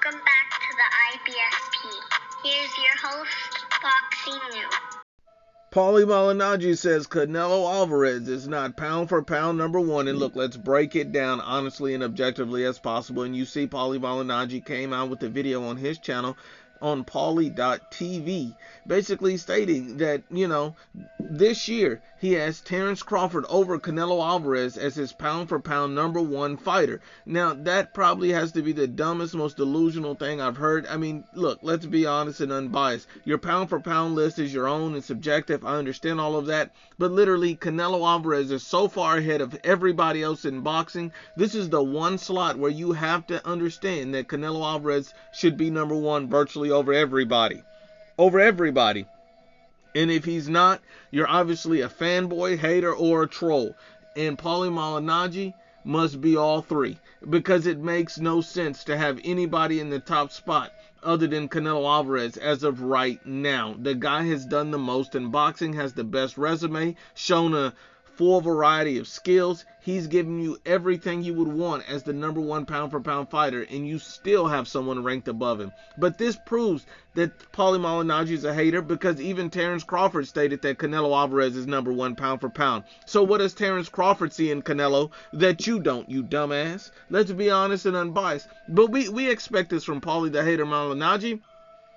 Welcome back to the IBFP. Here's your host, Boxing New. Malignaggi says Canelo Alvarez is not pound for pound number one. And look, let's break it down honestly and objectively as possible. And you see Malignaggi came out with a video on his channel on Pauly.tv, basically stating that, this year he has Terence Crawford over Canelo Alvarez as his pound for pound number one fighter. Now, that probably has to be the dumbest, most delusional thing I've heard. I mean, look, let's be honest and unbiased. Your pound for pound list is your own and subjective. I understand all of that. But literally, Canelo Alvarez is so far ahead of everybody else in boxing. This is the one slot where you have to understand that Canelo Alvarez should be number one virtually over everybody. And if he's not, you're obviously a fanboy, hater, or a troll. And Malignaggi must be all three, because it makes no sense to have anybody in the top spot other than Canelo Alvarez as of right now. The guy has done the most in boxing, has the best resume, shown a full variety of skills. He's giving you everything you would want as the number one pound for pound fighter, and you still have someone ranked above him. But this proves that Malignaggi is a hater, because even Terence Crawford stated that Canelo Alvarez is number one pound for pound. So what does Terence Crawford see in Canelo that you don't, you dumbass? Let's be honest and unbiased. But we expect this from Pauly the hater Malignaggi.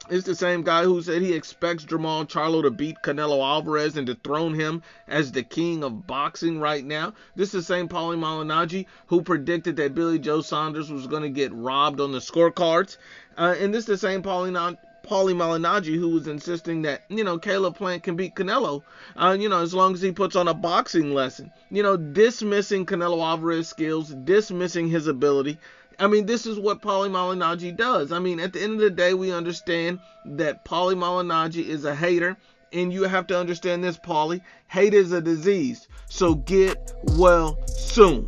It's the same guy who said he expects Jermall Charlo to beat Canelo Alvarez and dethrone him as the king of boxing right now. This is the same Pauly Malignaggi who predicted that Billy Joe Saunders was going to get robbed on the scorecards. And this is the same Pauly Malignaggi who was insisting that, Caleb Plant can beat Canelo, as long as he puts on a boxing lesson. Dismissing Canelo Alvarez's skills, dismissing his ability. I mean, this is what Pauly Malignaggi does. I mean, at the end of the day, we understand that Pauly Malignaggi is a hater. And you have to understand this, Pauly. Hate is a disease. So get well soon.